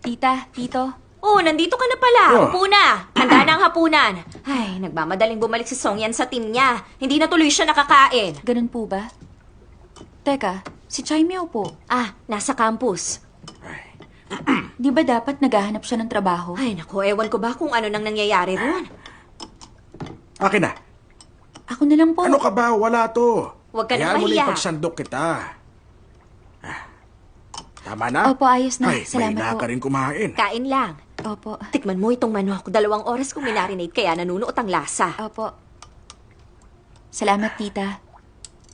Tita, Tito. Oh, nandito ka na pala. Oh. Upo na. Handa na ang hapunan. Ay, nagmamadaling bumalik si Songyan sa team niya. Hindi na tuloy siya nakakain. Ganun po ba? Teka, si Chai Miao po. Ah, nasa campus. Di ba dapat naghahanap siya ng trabaho? Ay, naku, ewan ko ba kung ano nang nangyayari ron. Akin na. Ako na lang po. Ano ka ba? Wala to. Huwag ka nang Hayaan mo na mahiya. ipagsandok kita. Tama na? Opo, ayos na. Ay, Salamat may po. ka rin kumain. Kain lang. Opo. Tikman mo itong manok. 2 oras kong minarinate kaya nanunuot ang lasa. Opo. Salamat, Tita.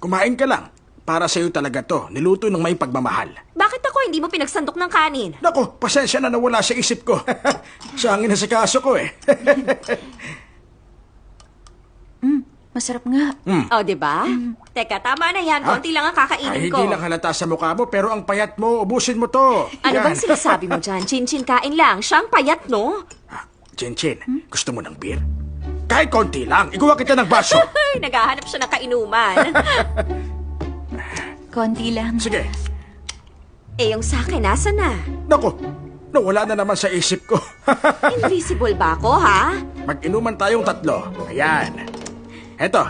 Kumain ka lang. Para sa'yo talaga to. Niluto ng may pagmamahal. Bakit ako hindi mo pinagsandok ng kanin? Nako, pasensya na nawala sa isip ko. Sangin na sa kaso ko eh. Masarap nga. Oh, di ba? Teka, tama na yan. Konti lang ang kakainin Ay, ko. hindi lang halata sa mukha mo, pero ang payat mo, ubusin mo to. Ano Yan. bang sinasabi mo dyan? Chin-chin kain lang. Siyang payat, no? Chin-chin, gusto mo ng beer? Kahit konti lang, iguwa kita ng baso. Ay, naghahanap siya ng kainuman. Konti lang. Sige. Eh, yung sa akin, nasa na? Nako, nawala na naman sa isip ko. Invisible ba ako, ha? Mag-inuman tayong 3. Ayan. Eto.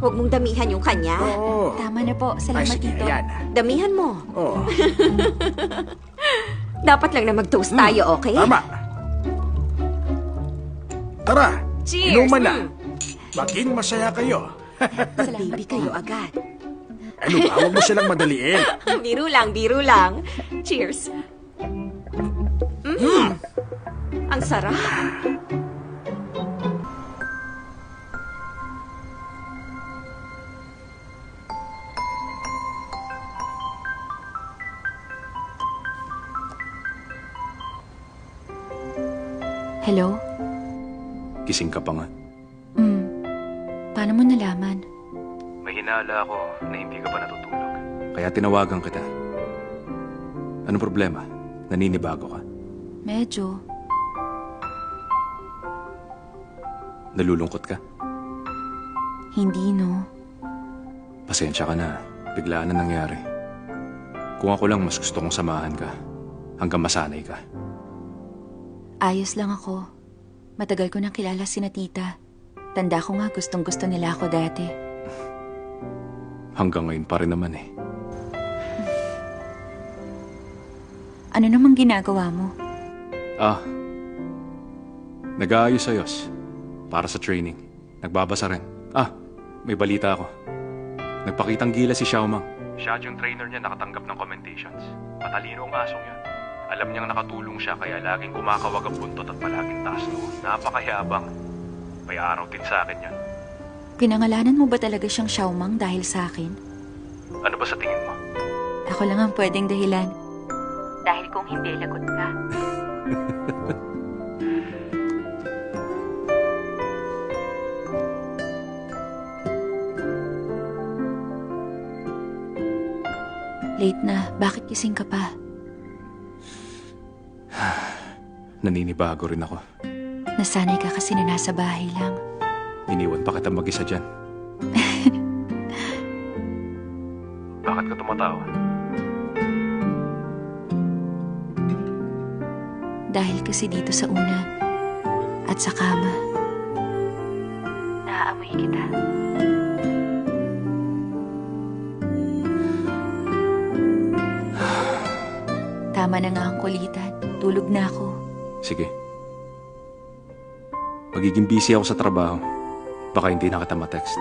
Huwag mong damihan yung kanya. Oo. Tama na po. Ay, Salamat, sige, Tito. ayan. Damihan mo. Oo. Dapat lang na mag-toast tayo, okay? Tama. Tara, Cheers! inuman na. Maging masaya kayo. Baby kayo agad. Ano ba, huwag mo silang madaliin. Biro lang, biro lang. Cheers. Ang sarap. Hello? Gising ka pa nga. Paano mo nalaman? May hinala ako na hindi ka pa natutulog. Kaya tinawagan kita. Anong problema? Naninibago ka? Medyo. Nalulungkot ka? Hindi, no? Pasensya ka na. Biglaan na nangyari. Kung ako lang, mas gusto kong samahan ka. Hanggang masanay ka. Ayos lang ako. Matagal ko nang kilala si Tita. Tanda ko nga gustong-gusto nila ako dati. Hanggang ngayon pa rin naman eh. Ano namang ginagawa mo? Nag-aayos-ayos. Para sa training. Nagbabasa rin. May balita ako. Nagpakitang gila si Xiaomang. Siya at yung trainer niya nakatanggap ng commendations. Matalino ang asong yun. Alam niyang nakatulong siya kaya laging kumakawag ang buntot at palaging taas loob. Napakayabang. May araw din sa akin yan. Pinangalanan mo ba talaga siyang Xiaomang dahil sa akin? Ano ba sa tingin mo? Ako lang ang pwedeng dahilan. Dahil kung hindi, lagot ka. Late na. Bakit gising ka pa? Naninibago rin ako. Nasanay ka kasi na nasa bahay lang. Iniwan pa kita mag-isa dyan. Bakit ka tumatawa? Dahil kasi dito sa una at sa kama. Naaamoy kita. Tama na nga ang kulitan. Tulog na ako. Sige. Magiging busy ako sa trabaho. Baka hindi na kita ma-text.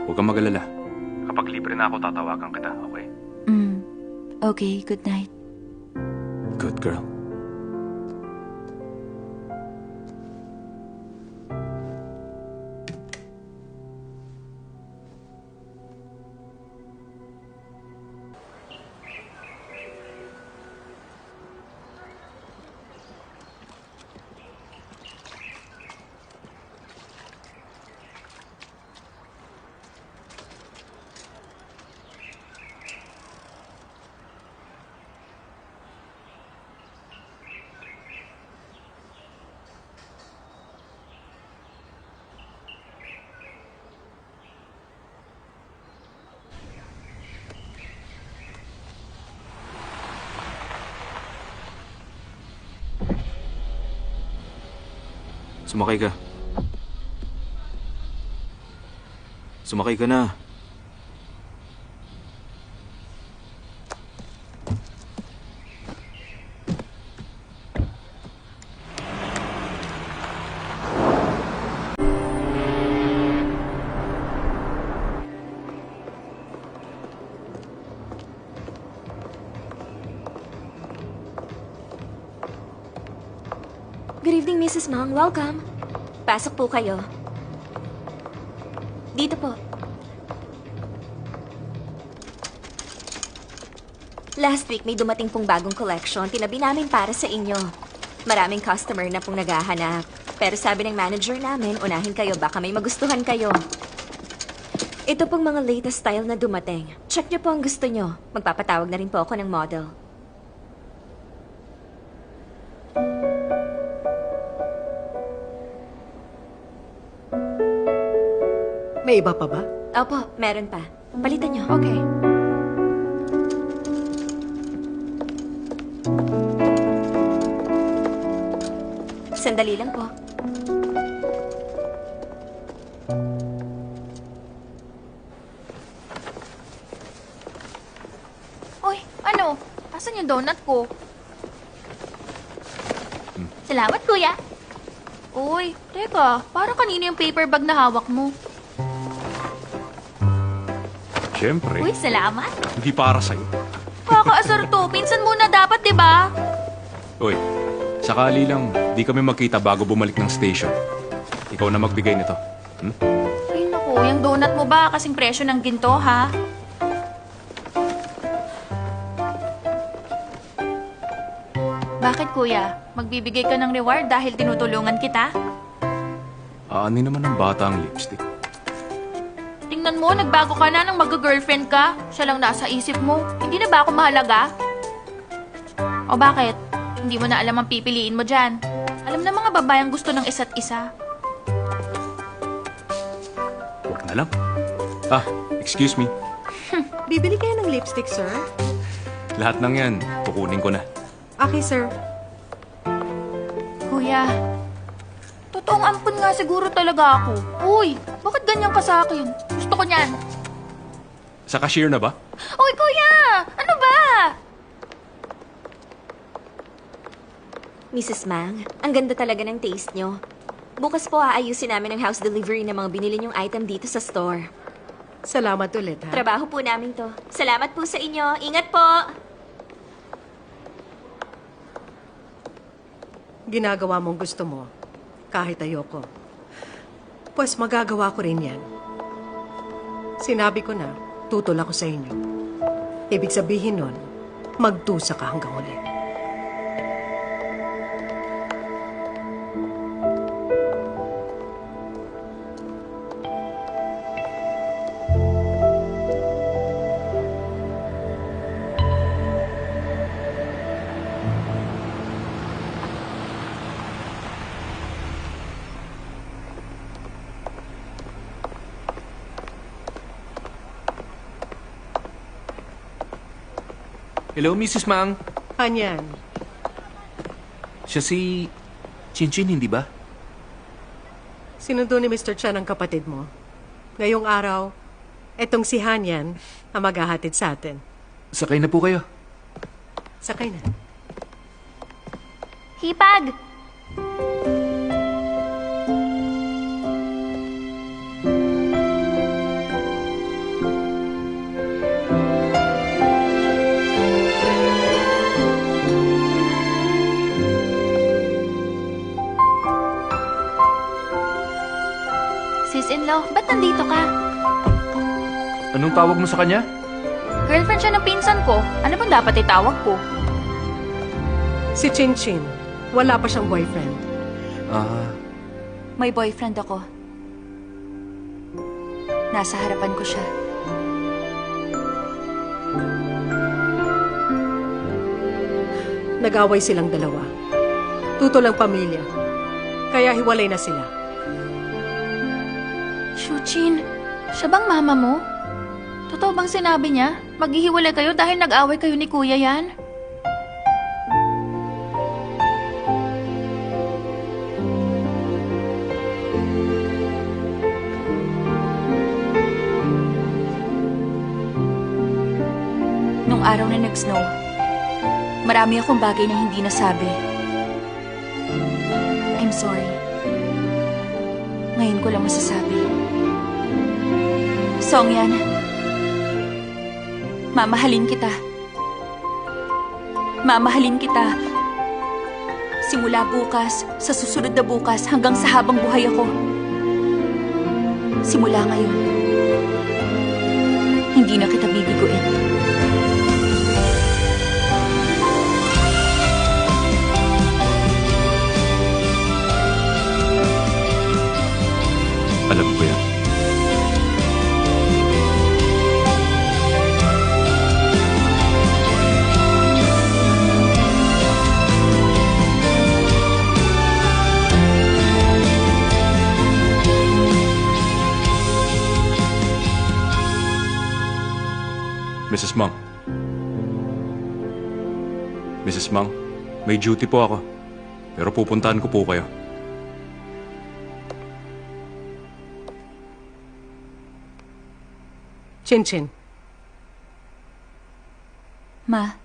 Huwag kang mag-alala. Kapag libre na ako, tatawagan kita, okay? Okay, good night. Good girl. Sumakay ka. Sumakay ka na. Good evening, Mrs. Mang. Welcome. Pasok po kayo. Dito po. Last week, may dumating pong bagong collection. Tinabi namin para sa inyo. Maraming customer na pong naghahanap. Pero sabi ng manager namin, unahin kayo, baka may magustuhan kayo. Ito pong mga latest style na dumating. Check niyo po ang gusto niyo. Magpapatawag na rin po ako ng model. May iba pa ba? Opo, meron pa. Palitan niyo. Okay. Sandali lang po. Uy, ano? Asan yung donut ko? Salamat, kuya. Uy, teka. Parang kanina yung paper bag na hawak mo. Siyempre, Uy, salamat. hindi para sa'yo. Kakaasar to. Pinsan muna dapat, di ba? Uy, sakali lang, di kami magkita bago bumalik ng station. Ikaw na magbigay nito. Ay, naku. Yung donut mo ba kasing presyo ng ginto, ha? Bakit, kuya? Magbibigay ka ng reward dahil tinutulungan kita? Aani naman ng bata ang lipstick. Tingnan mo, nagbago ka na nang mag-girlfriend ka. Siya lang nasa isip mo. Hindi na ba ako mahalaga? O bakit? Hindi mo na alam ang pipiliin mo dyan. Alam na mga babayang gusto ng isa't isa. Huwag na lang. Ah, excuse me. Bibili kayo ng lipstick, sir? Lahat ng yan, kukunin ko na. Okay, sir. Kuya, totoong ampun nga siguro talaga ako. Uy, bakit ganyan ka sa akin? Gusto ko niyan. Sa cashier na ba? Uy, kuya! Ano ba? Mrs. Mang, ang ganda talaga ng taste nyo. Bukas po aayusin namin ang house delivery ng mga binili nyong item dito sa store. Salamat ulit, ha? Trabaho po namin to. Salamat po sa inyo. Ingat po! Ginagawa mong gusto mo, kahit ayoko. Pues magagawa ko rin yan. Sinabi ko na, tutol ako sa inyo. Ibig sabihin nun, magdusa ka hanggang uli. Hello, Mrs. Mang. Hanyan, Siya si Chinchin, hindi ba? sinundo ni Mr. Chan ang kapatid mo. Ngayong araw, etong si Hanyan ang maghahatid sa atin. Sakay na po kayo. Sakay na. Hipag! Sis-in-law, ba't nandito ka? Anong tawag mo sa kanya? Girlfriend siya ng pinsan ko. Ano bang dapat itawag ko? Si Chin Chin, wala pa siyang boyfriend. May boyfriend ako. Nasa harapan ko siya. Nag-away silang dalawa. Tutol ang pamilya. Kaya hiwalay na sila. Shuchin, siya bang mama mo? Totoo bang sinabi niya? Maghihiwalay kayo dahil nag-away kayo ni kuya yan? Nung araw na nag-snow, marami akong bagay na hindi nasabi. I'm sorry. Ngayon ko lang masasabi. Songyan, mamahalin kita. Mamahalin kita. Simula bukas, sa susunod na bukas, hanggang sa habang buhay ako. Simula ngayon, hindi na kita bibiguin. Alam ko yan. Mrs. Mang. Mrs. Mang, may duty po ako. Pero pupuntahan ko po kayo. Chin-Chin, Ma,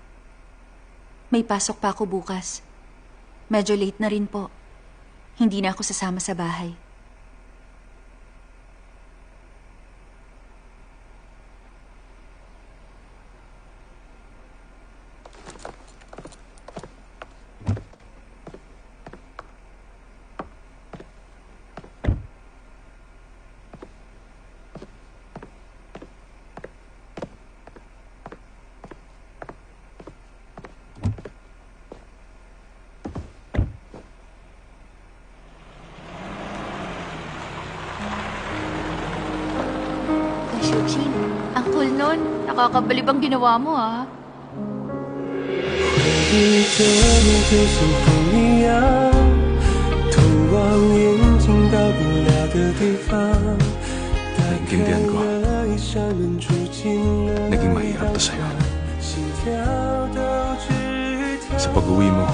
may pasok pa ako bukas. Medyo late na rin po. Hindi na ako sasama sa bahay. Shujin, ang cool nun. Nakakabalib ang ginawa mo, ah. 你的脸就像风一样，通往眼睛到不了的地方。打开 Naiintindihan ko. 了一扇门，住进了 Naging mahirap to sa'yo. 心跳都知道 Sa pag-uwi mo,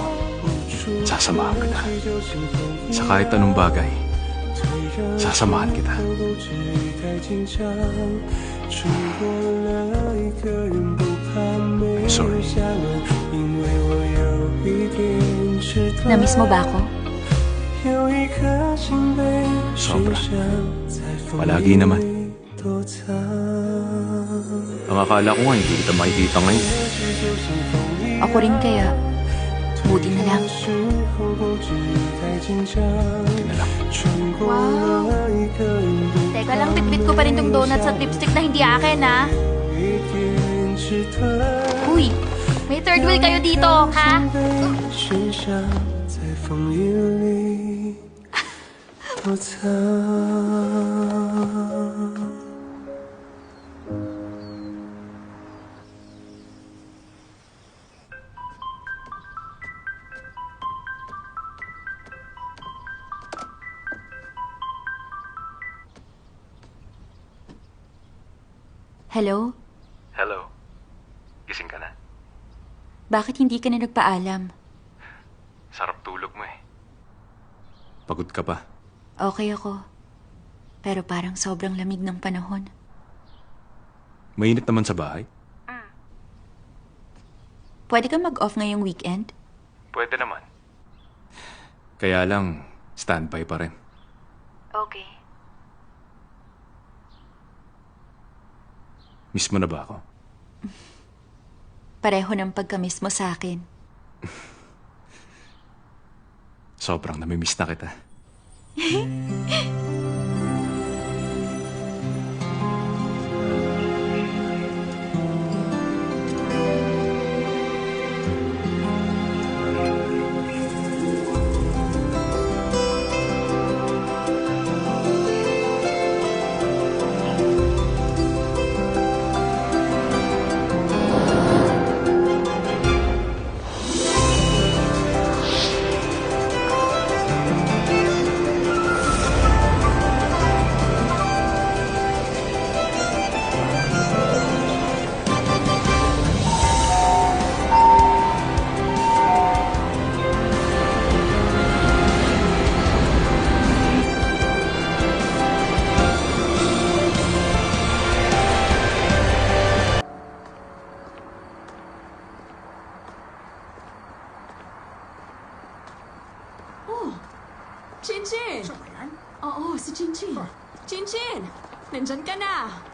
sasamahan kita. Sa kahit anong bagay, sasamahan kita. 不至于太紧张，错过了一个人不怕没有 Sorry. 下文，因为我有一点迟钝。 Na-miss mo ba ako? 有一颗心被许 Sobra. 下在风 Palagi 里 naman. 躲藏。 Ang akala ko nga, hindi kita makikita ngayon. Ako rin kaya. Buti na lang. Buti na lang. Wow. Teka lang, bitbit ko pa rin tong donuts at lipstick na hindi akin, ah. Uy, may third wheel kayo dito, ha? 寻想在风雨里躲藏。 Hello? Hello. Gising ka na? Bakit hindi ka na nagpaalam? Sarap tulog mo eh. Pagod ka pa. Okay ako. Pero parang sobrang lamig ng panahon. Mainit naman sa bahay? Pwede ka mag-off ngayong weekend? Pwede naman. Kaya lang, standby pa rin. Okay. Miss mo na ba ako? Pareho ng pagka-miss mo sa akin. Sobrang namimiss na kita.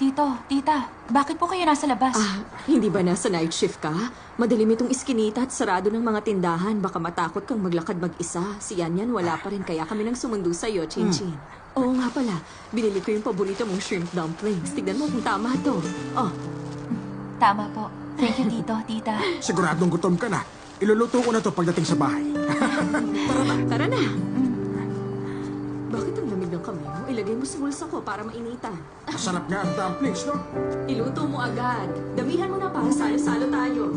Tito, tita, bakit po kayo nasa labas? Hindi ba nasa night shift ka? Madilim itong iskinita at sarado ng mga tindahan. Baka matakot kang maglakad mag-isa. Si Yan wala pa rin kaya kami nang sumundo sa'yo, Chin-Chin. Oo nga pala, binili ko yung paborito mong shrimp dumplings. Tignan mo kung tama to. Oh, Tama po. Thank you, tito, tita. Siguradong gutom ka na. Iluluto ko na to pagdating sa bahay. tara na. Bakit ang lamig ng kamay mo? Ilagay mo sa bulsa ko para mainitan. Masarap nga ang dumplings, no? Iluto mo agad. Damihan mo na para salo-salo tayo.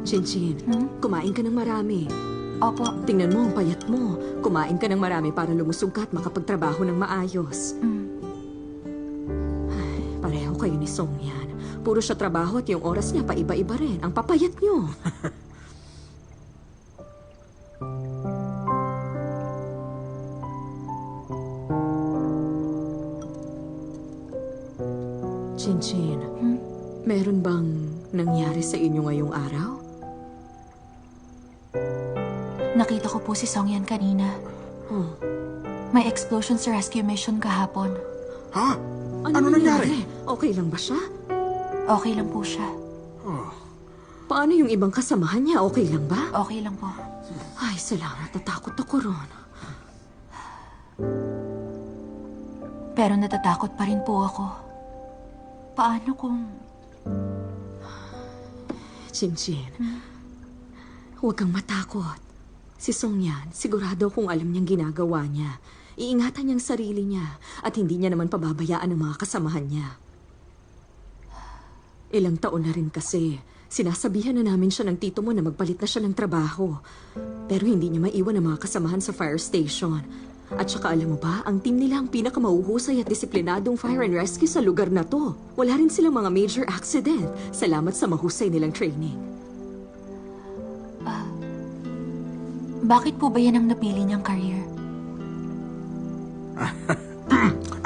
Chin-Chin, kumain ka ng marami. Opo. Tingnan mo ang payat mo. Kumain ka ng marami para lumusog ka at makapagtrabaho ng maayos. Ay, pareho kayo ni Song Yan. Puro siya trabaho at yung oras niya paiba-iba rin. Ang papayat niyo. Chin-Chin, meron bang nangyari sa inyo ngayong araw? Nakita ko po si Songyan kanina. May explosion sa rescue mission kahapon. Ha? Ano nangyari? Okay lang ba siya? Okay lang po siya. Paano yung ibang kasamahan niya? Okay lang ba? Okay lang po. Ay, salamat. Natakot ako ron. Pero natatakot pa rin po ako. Paano kung... Chin-Chin, huwag kang matakot. Si Song Yan, sigurado kung alam niyang ginagawa niya. Iingatan niyang sarili niya at hindi niya naman pababayaan ang mga kasamahan niya. Ilang taon na rin kasi, sinasabihan na namin siya ng tito mo na magpalit na siya ng trabaho. Pero hindi niya maiwan ang mga kasamahan sa fire station. At saka alam mo ba, ang team nila ang pinakamauhusay at disiplinadong fire and rescue sa lugar na to. Wala rin silang mga major accident. Salamat sa mahusay nilang training. Bakit po ba yan ang napili niyang career?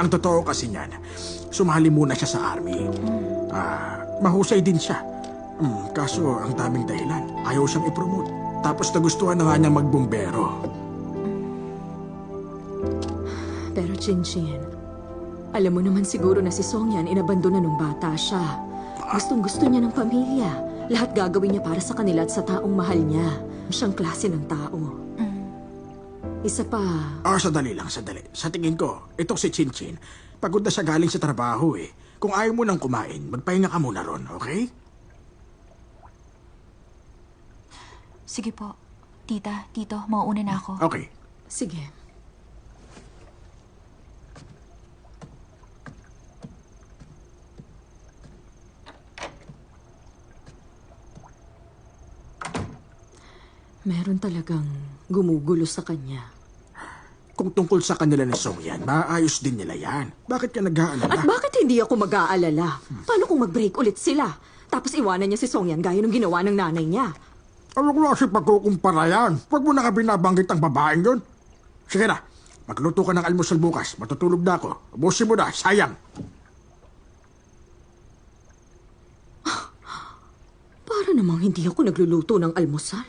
Ang totoo kasi niyan, sumali muna siya sa army. Mahusay din siya. Kaso ang daming dahilan. Ayaw siyang ipromote. Tapos nagustuhan na nga niyang magbumbero. Pero Chin-Chin, alam mo naman siguro na si Song Yan inabandona nung bata siya. Gustong-gusto niya ng pamilya. Lahat gagawin niya para sa kanila at sa taong mahal niya. Siyang klase ng tao. Isa pa... Sandali lang, sandali. Sa tingin ko, itong si Chin-Chin, pagod na siya galing sa trabaho eh. Kung ayaw mo nang kumain, magpahinga ka muna ron, okay? Sige po. Tita, tito, mauuna na ako. Okay. Sige. Meron talagang gumugulo sa kanya. Kung tungkol sa kanila ni Song Yan, maayos din nila yan. Bakit ka nag-aalala? At bakit hindi ako mag-aalala? Paano kung mag-break ulit sila? Tapos iwanan niya si Song Yan gaya ng ginawa ng nanay niya. Ano ko kasi pagkukumpara yan? Huwag mo na ka binabanggit ang babaeng yun. Sige na, magluto ka ng almusal bukas. Matutulog na ako. Ubusin mo na, sayang. Para namang hindi ako nagluluto ng almusal.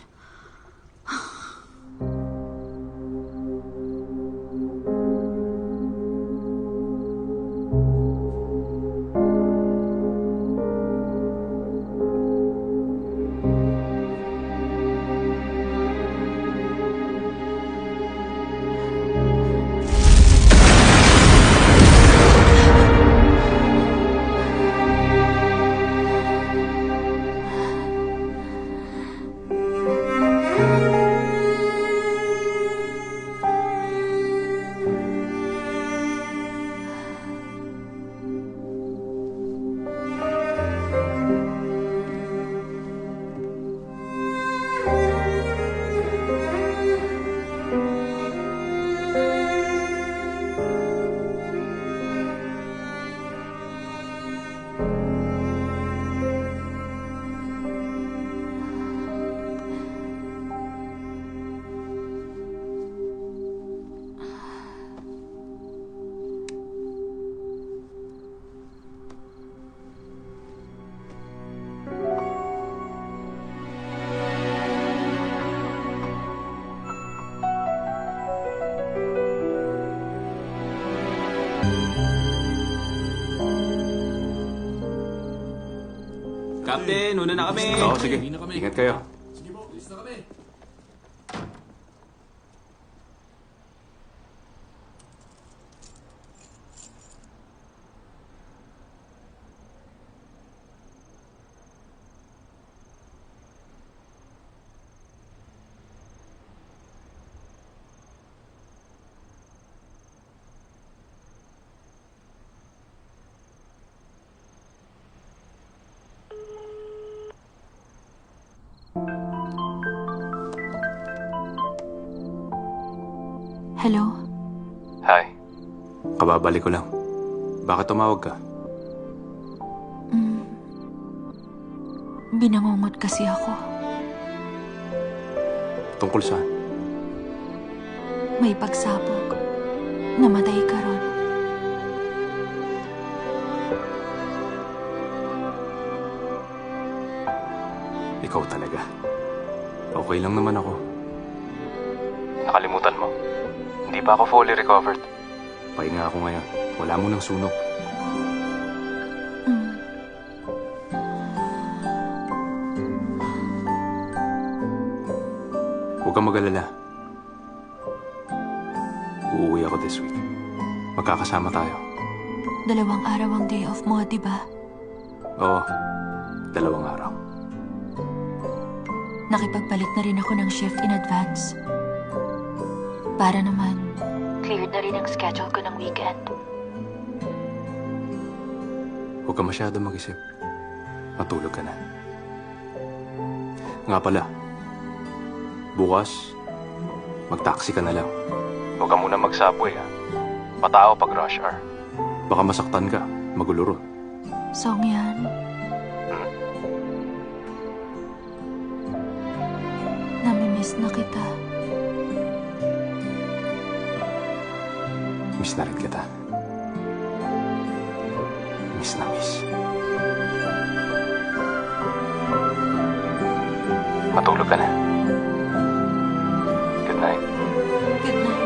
Captain, una na kami. Oo, sige. Ingat kayo. Hello? Hi. Kababalik ko lang. Bakit tumawag ka? Binangungot kasi ako. Tungkol saan? May pagsabog. Namatay ka ron. Ikaw talaga. Okay lang naman ako. Nakalimutan mo. Hindi pa ako fully recovered. Pahinga ako ngayon. Wala mo ng sunog. Huwag kang mag-alala. Uuwi ako this week. Magkakasama tayo. 2 araw ang day off mo, di ba? Oo. 2 araw. Nakipagpalit na rin ako ng shift in advance. Para naman, cleared na rin ang schedule ko ng weekend. Huwag ka masyado mag-isip. Matulog ka na. Nga pala, bukas, mag-taxi ka na lang. Huwag ka muna mag-subway, ha? Patao pag rush hour. Baka masaktan ka, magulo ron. Songyan. Namimiss na kita. Miss na rin kita. Miss na miss. Matulog ka na. Good night. Good night.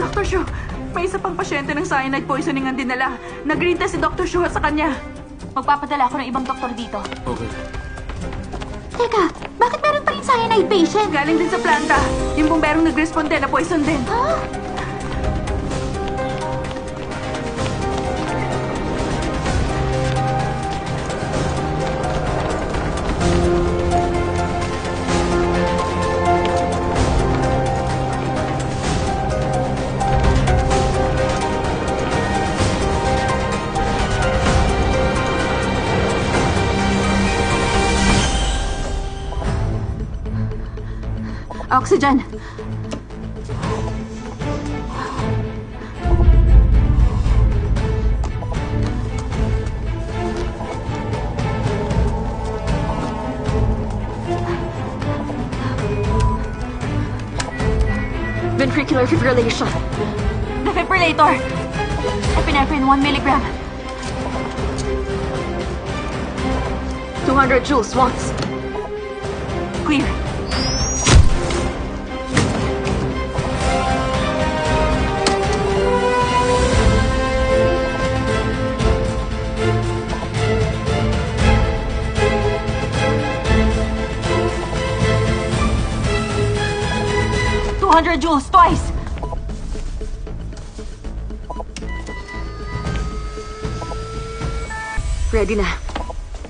Dr. Shu, may isa pang pasyente ng cyanide poisoning ang dinala. Nag-green test si Dr. Shu sa kanya. Magpapadala ako ng ibang doktor dito. Okay. Teka, bakit meron pa rin cyanide patient? Galing din sa planta. Yung bumberong nag-responde na poison din. Oxygen. Ventricular fibrillation. Defibrillator. Epinephrine 1 milligram. 200 joules once. Clear. Joules twice. Ready na.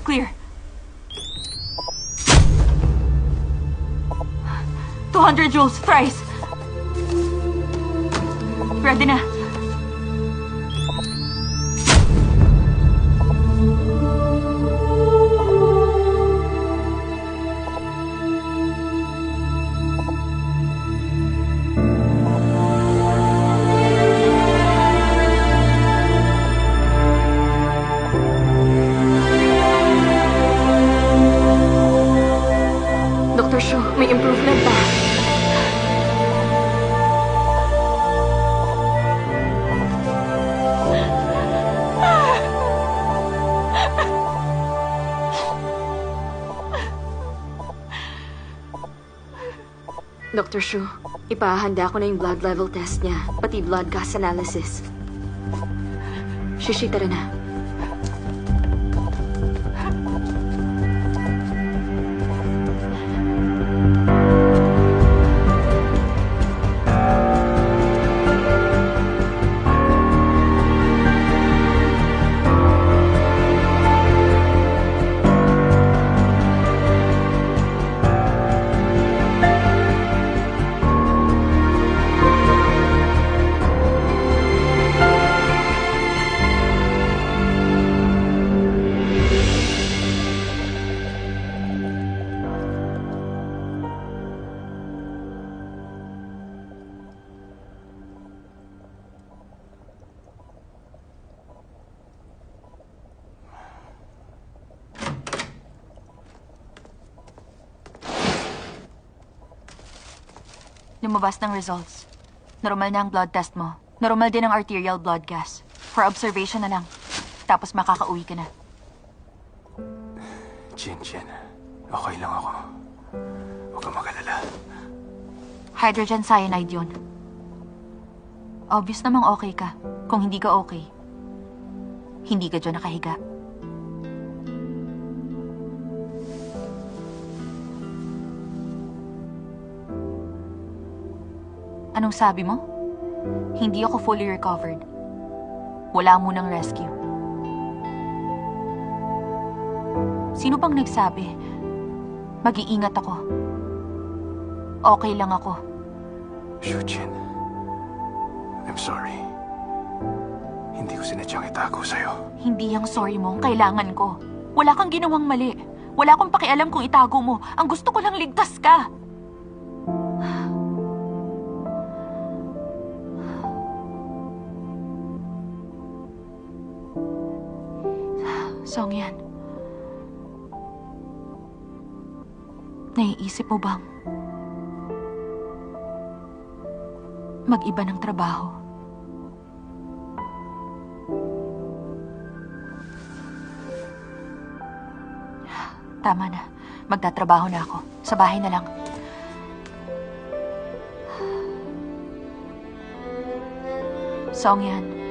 Clear. 200 joules thrice. Ready na. Dr. Shu, ipahahanda ko na yung blood level test niya, pati blood gas analysis. Shishi, tara na. Lumabas ng results. Normal na ang blood test mo. Normal din ang arterial blood gas. For observation na lang. Tapos makakauwi ka na. Chin, okay lang ako. Huwag kang mag-alala. Hydrogen cyanide yun. Obvious namang okay ka. Kung hindi ka okay, hindi ka dyan nakahiga. Anong sabi mo? Hindi ako fully recovered. Wala munang rescue. Sino bang nagsabi? Mag-iingat ako. Okay lang ako. Shujin, I'm sorry. Hindi ko sinadyang itago sa'yo. Hindi ang sorry mo ang kailangan ko. Wala kang ginawang mali. Wala akong pakialam kung itago mo. Ang gusto ko lang ligtas ka. Songyan, naiisip mo bang mag-iba ng trabaho? Tama na. Magtatrabaho na ako. Sa bahay na lang. Songyan,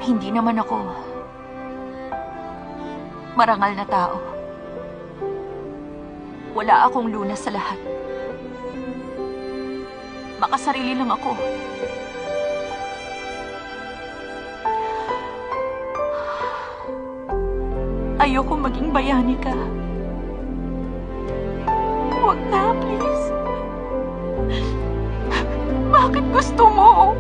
hindi naman ako marangal na tao. Wala akong lunas sa lahat. Makasarili lang ako. Ayoko maging bayani ka. Huwag na, please. Bakit gusto mo?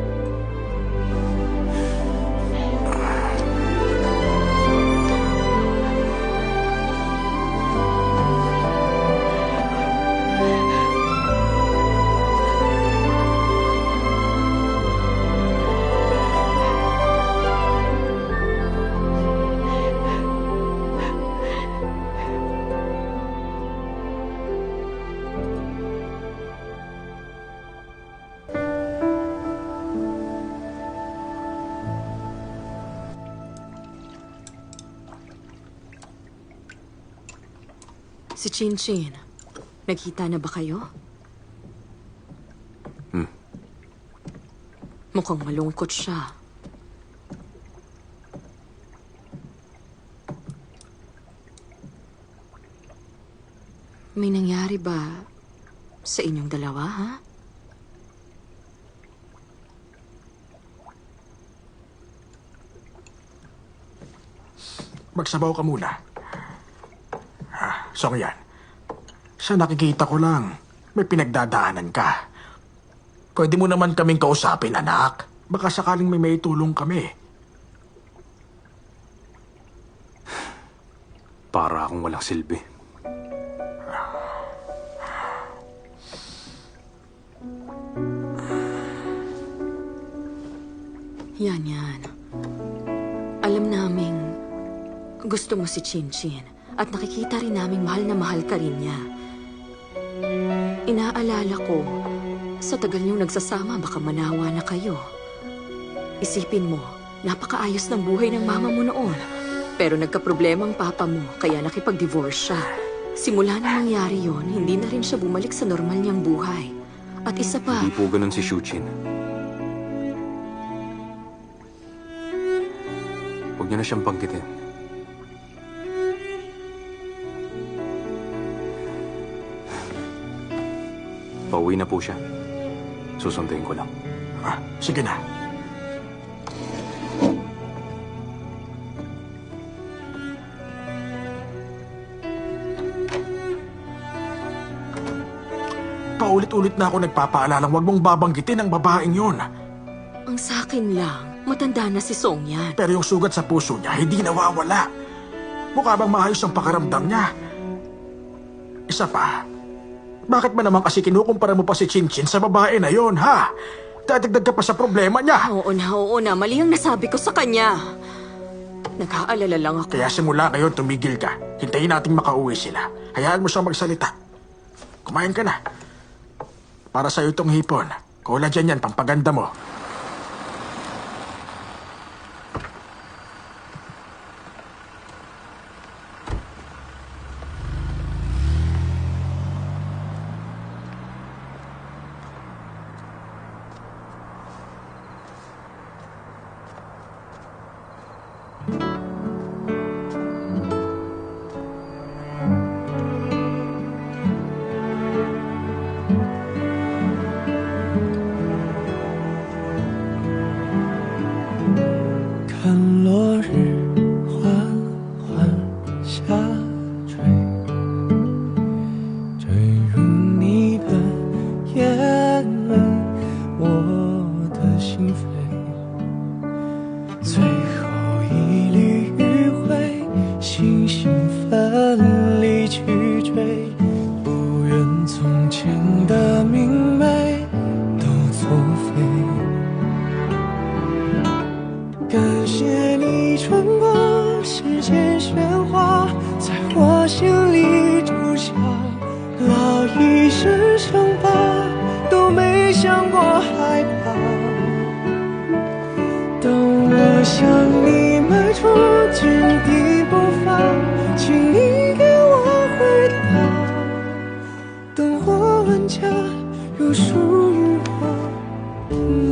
Si Chin, nagkita na ba kayo? Mukhang malungkot siya. May nangyari ba sa inyong dalawa, ha? Magsabaw ka muna. Songyan, sa nakikita ko lang, may pinagdadaanan ka. Pwede mo naman kaming kausapin, anak. Baka sakaling may maitulong kami. Para akong walang silbi. Yan. Alam naming gusto mo si Chin at nakikita rin naming mahal na mahal ka rin niya. Inaalala ko, sa tagal niyong nagsasama baka manawa na kayo. Isipin mo, napakaayos ng buhay ng mama mo noon. Pero nagkaproblema ang papa mo, kaya nakipag-divorce siya. Simula na mangyari yon, hindi na rin siya bumalik sa normal niyang buhay. At isa pa, Hindi po ganun si Shuchin. Huwag niyo na siyang banggitin. Pauwi na po siya. Susunduin ko lang. Sige na. Paulit-ulit na ako nagpapaalalang huwag mong babanggitin ang babaeng yun. ang sakin lang, matanda na si Song yan. Pero yung sugat sa puso niya, hindi nawawala. Mukha bang maayos ang pakaramdam niya? Isa pa, bakit ba naman kasi kinukumpara mo pa si Chinchin sa babae na yon, ha? Dadagdag ka pa sa problema niya. Oo na, mali ang nasabi ko sa kanya. Nag-aalala lang ako. Kaya simula ngayon, tumigil ka. Hintayin nating makauwi sila. Hayaan mo siyang magsalita. Kumain ka na. Para sa'yo itong hipon. Collagen yan, pampaganda mo.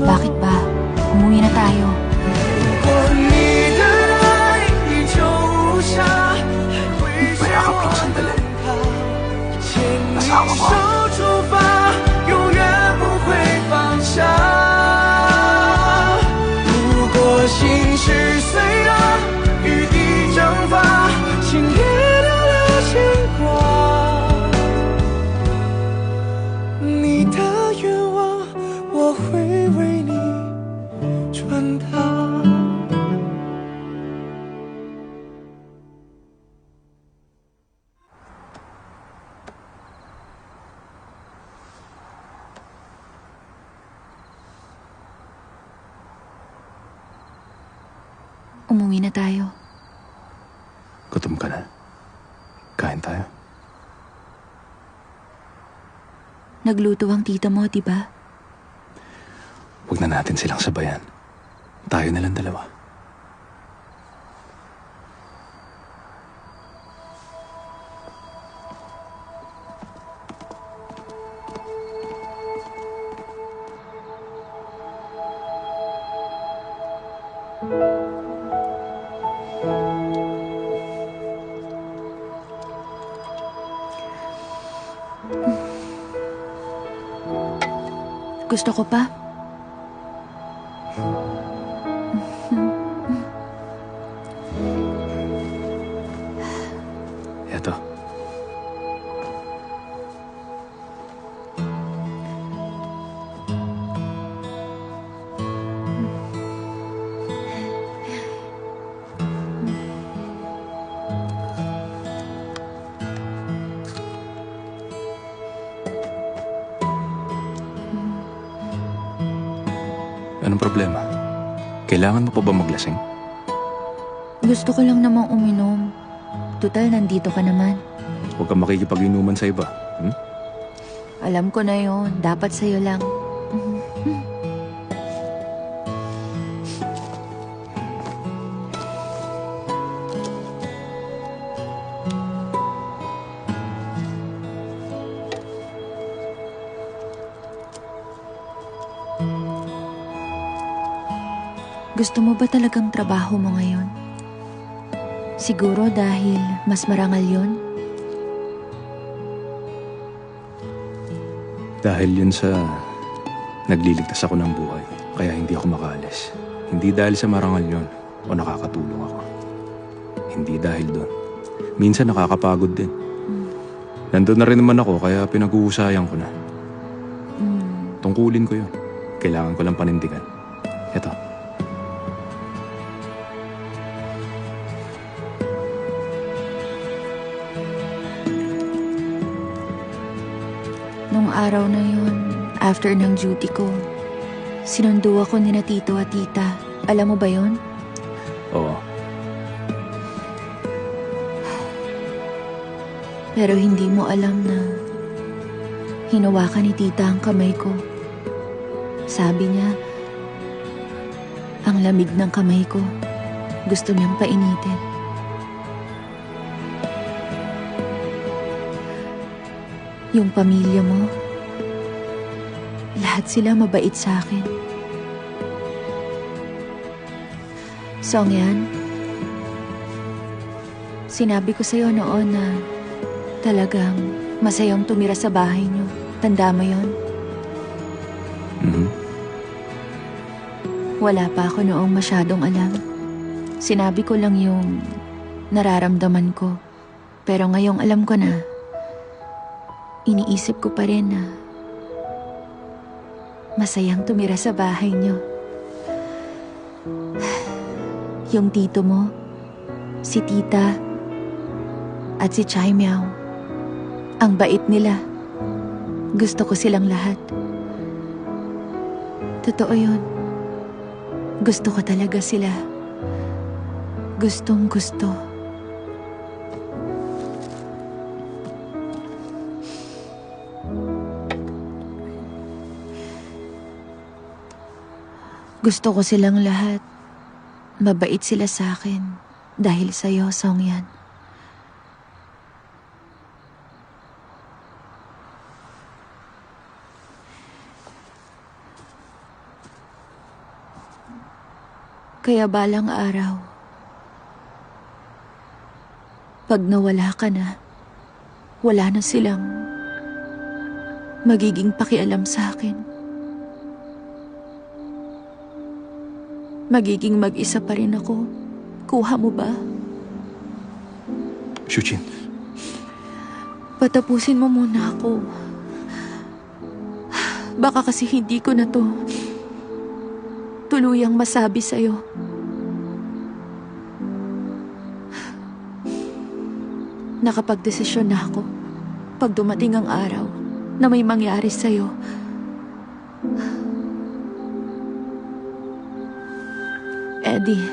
Bakit ba? Umuwi na tayo. Mayakap lang sandali. Nasawa ko. Umuwi na tayo. Gutom ka na. Kain tayo. Nagluto ang tita mo, di ba? Huwag na natin silang sabayan. Tayo na lang dalawa. Gusto ko pa? Eto. Anong problema? Kailangan mo pa ba maglasing? Gusto ko lang namang uminom. Tutal, nandito ka naman. Huwag kang makikipag-inuman sa iba. Alam ko na yon. Dapat sa'yo lang. Gusto mo ba talagang trabaho mo ngayon? Siguro dahil mas marangal yon? Dahil yun sa nagliligtas ako ng buhay, kaya hindi ako makaalis. Hindi dahil sa marangal yun o nakakatulong ako. Hindi dahil doon. Minsan nakakapagod din. Nandun na rin naman ako kaya pinag-uusayan ko na. Tungkulin ko yun. Kailangan ko lang panindigan. Eto. Nung araw na yun, after ng duty ko, sinundo ako ni na tito at tita. Alam mo ba yon? Oo. Pero hindi mo alam na hinawakan ni tita ang kamay ko. Sabi niya, ang lamig ng kamay ko, gusto niyang painitin. Yung pamilya mo, lahat sila mabait sa akin. Songyan, sinabi ko sa'yo noon na talagang masayang tumira sa bahay niyo. Tanda mo yon? Wala pa ako noong masyadong alam. Sinabi ko lang yung nararamdaman ko. Pero ngayong alam ko na, iniisip ko pa rin na masayang tumira sa bahay niyo. Yung tito mo, si tita, at si Chai Miao. Ang bait nila. Gusto ko silang lahat. Totoo yun. Gusto ko talaga sila. Gustong gusto. Gusto ko silang lahat. Mabait sila sa akin. Dahil sa'yo, Songyan. Kaya balang araw, pag nawala ka na, wala na silang magiging pakialam sa akin. Magiging mag-isa pa rin ako. Kuha mo ba? Shuchin. Patapusin mo muna ako. Baka kasi hindi ko na to tuluyang masabi sa'yo. Nakapagdesisyon na ako pag dumating ang araw na may mangyari sa'yo. Eddie,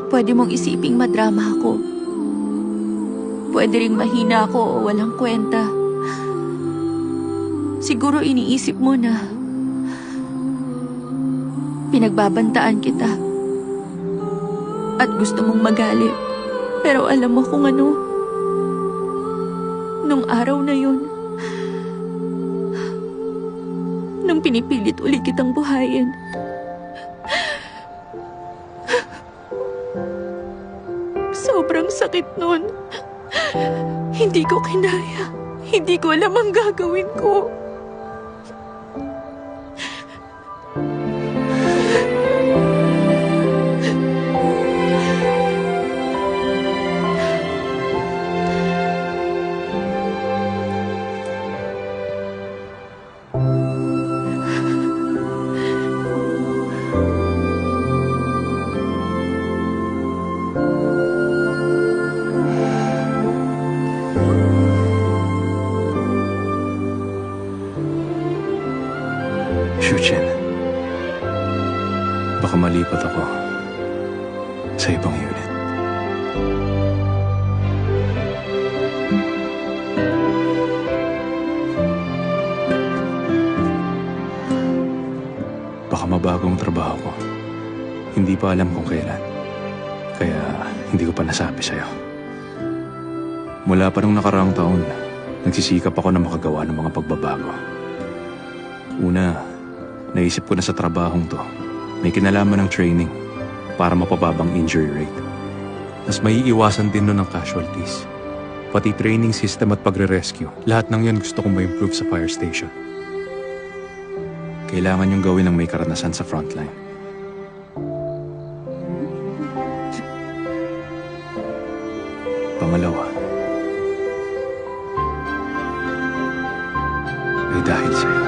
pwede mong isiping madrama ako. Pwede ring mahina ako o walang kwenta. Siguro iniisip mo na pinagbabantaan kita at gusto mong magalit. Pero alam mo kung ano? Nung araw na yun, nung pinipilit uli kitang buhayin, sobrang sakit nun. Hindi ko kinaya. Hindi ko alam ang gagawin ko. Shuchin, baka malipat ako sa ibang unit. Baka mabago ang trabaho ko. Hindi pa alam kung kailan. Kaya hindi ko pa nasabi sa'yo. Mula pa nung nakaraang taon, Nagsisikap ako na makagawa ng mga pagbabago. Una, naisip ko na sa trabahong to, may kinalaman ng training para mapababang injury rate. Mas may iiwasan din nun ng casualties. Pati training system at pagre-rescue. Lahat ng yan gusto kong ma-improve sa fire station. Kailangan yung gawin ng may karanasan sa frontline. Pangalawa, ay dahil sa'yo.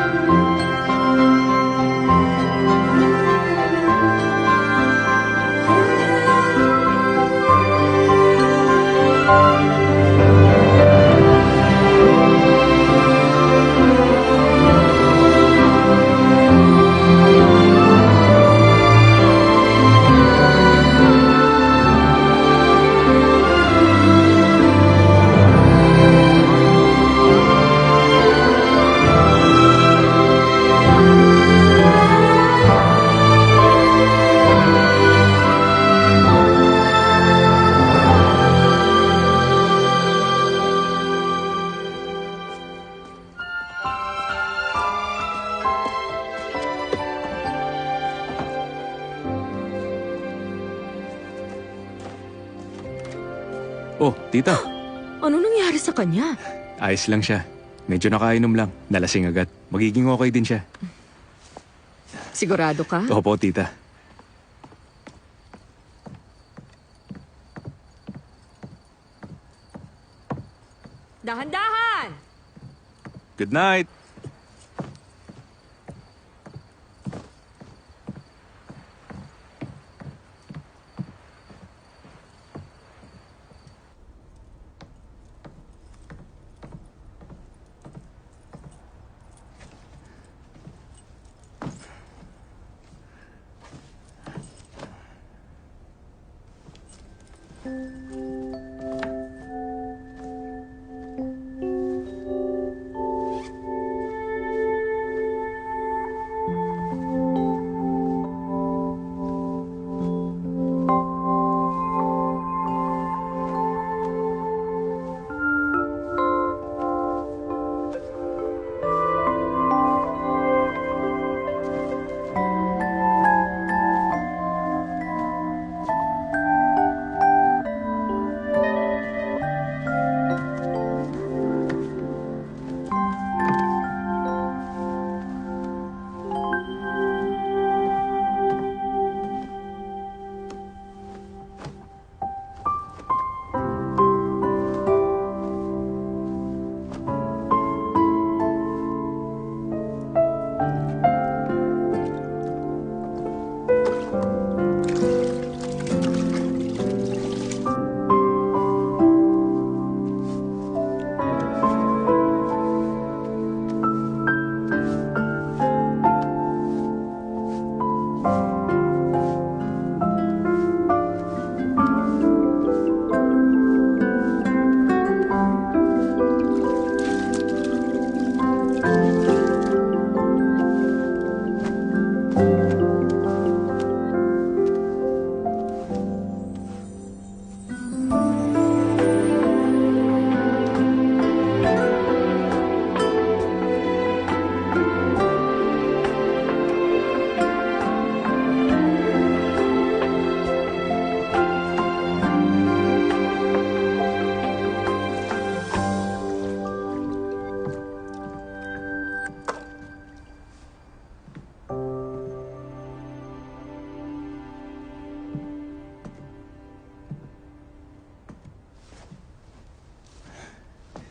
Oh, tita. Ano nangyari sa kanya? Ayos lang siya. Medyo nakainom lang. Nalasing agad. Magiging okay din siya. Sigurado ka? Opo, tita. Dahan-dahan! Good night!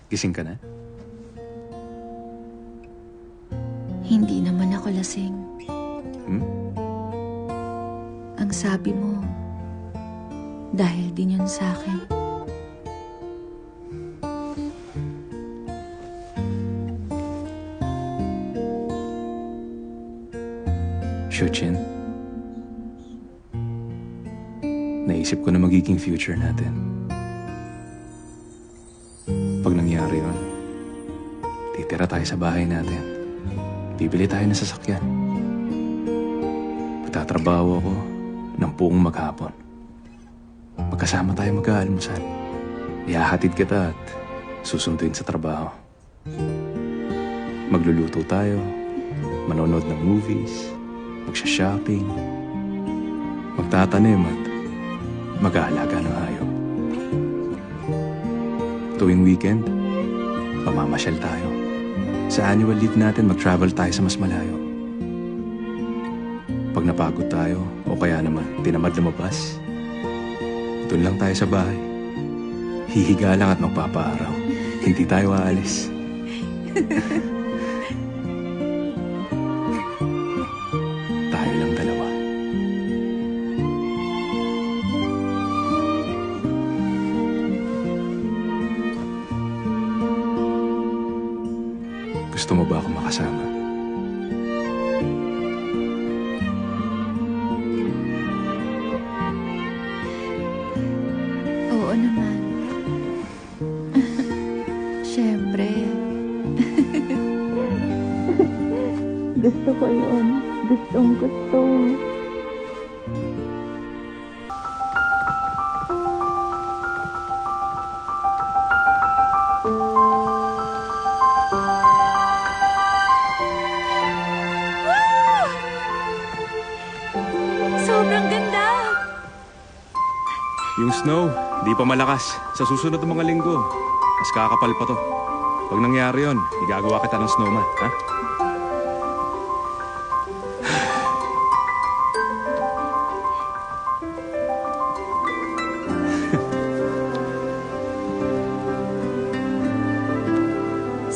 Gising ka na? Hindi naman ako lasing. Ang sabi mo, dahil din yun sa akin. Shuchin, naisip ko na magiging future natin. Pag nangyari yun, titira tayo sa bahay natin. Bibili tayo ng sasakyan. Magtatrabaho ako ng buong maghapon. Magkasama tayo mag-aalmusal. Ihahatid kita at susunduin sa trabaho. Magluluto tayo, manonood ng movies, magsha-shopping, magtatanim at mag-aalaga ng hayop. Tuwing weekend, mamamasyal tayo. Sa annual leave natin, mag-travel tayo sa mas malayo. Pag napagod tayo, o kaya naman tinamad lumabas, doon lang tayo sa bahay. Hihiga lang at magpapaaraw. Hindi tayo aalis. Tayo lang dalawa. Gusto mo ba ako makasama? Oo naman. Siyempre. Gusto ko yun. Gustong gusto. Sobrang ganda! Yung snow, di pa malakas. Sa susunod ng mga linggo, mas kakapal pa to. Pag nangyari yon, igagawa kita ng snowman, ha?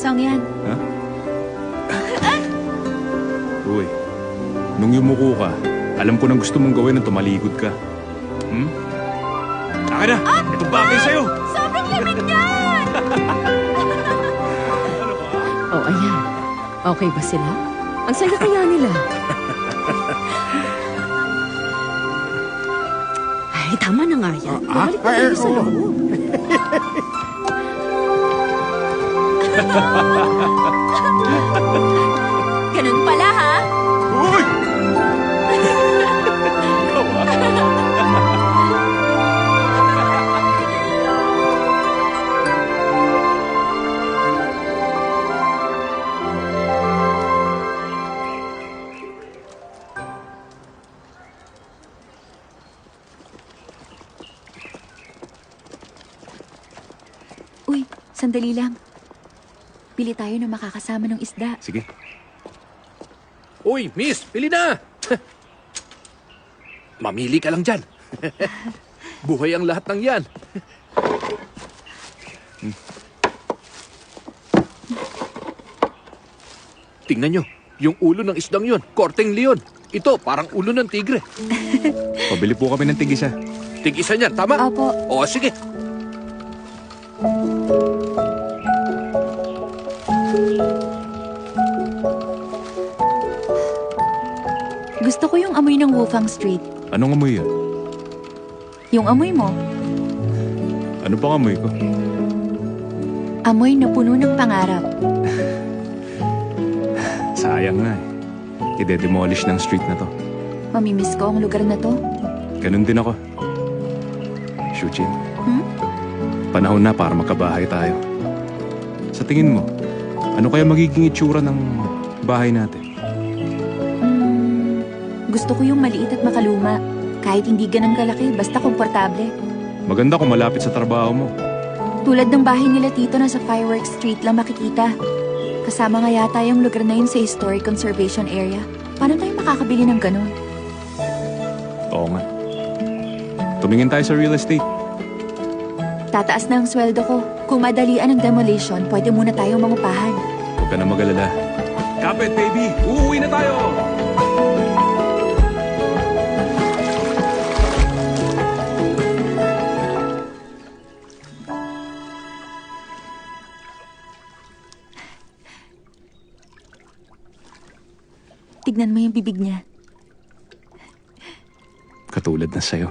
Song yan. Ha? Uy, nung yumuko ka, alam ko nang gusto mong gawin nang tumalikod ka. Akin na! Itong bagay sa'yo! Sobrang lamig niyan! Oh, ayan. Okay ba sila? Ang saya kaya nila. Ay, tama na nga yan. Babalik na tayo sa loob. Ganun pala, ha? Uy! Ikaw, Uy, sandali lang. Pili tayo na makakasama ng isda. Sige. Uy, miss, pili na! Mamili ka lang dyan. Buhay ang lahat ng yan. Tingnan nyo, yung ulo ng isdang yun, korteng leon. Ito, parang ulo ng tigre. Pabili po kami ng tig-isa. Tig-isa niyan, tama? Opo. O, sige. Gusto ko yung amoy ng Wufang Street. Anong amoy yan? Yung amoy mo. Ano bang amoy ko? Amoy na puno ng pangarap. Sayang nga eh. Ide-demolish ng street na to. Mamimiss ko ang lugar na to. Ganun din ako. Shuchin, Hmm? panahon na para magkabahay tayo. Sa tingin mo, ano kaya magiging itsura ng bahay natin? Gusto ko yung maliit at makaluma. Kahit hindi ganang kalaki, basta komportable. Maganda kung malapit sa trabaho mo. Tulad ng bahay nila Tito na sa Fireworks Street lang makikita. Kasama nga yata yung lugar na yun sa Historic Conservation Area. Paano tayo makakabili ng ganun? Oo nga. Tumingin tayo sa real estate. Tataas na ang sweldo ko. Kung madalian ang demolition, pwede muna tayong mangupahan. Huwag ka na mag-alala. Kapit, baby! Uuwi na tayo! Tignan mo yung bibig niya. Katulad na sa'yo.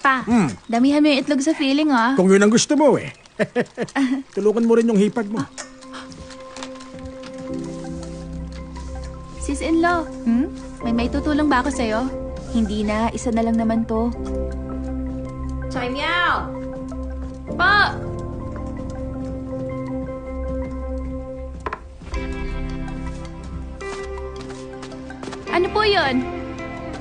Pa, damihan mo yung itlog sa feeling, ah. Kung yun ang gusto mo eh. Tulungan mo rin yung hipag mo. Sis-in-law, may tutulong ba ako sa'yo? Hindi na, isa na lang naman to. Chai Meow! Pa! Ano po yun?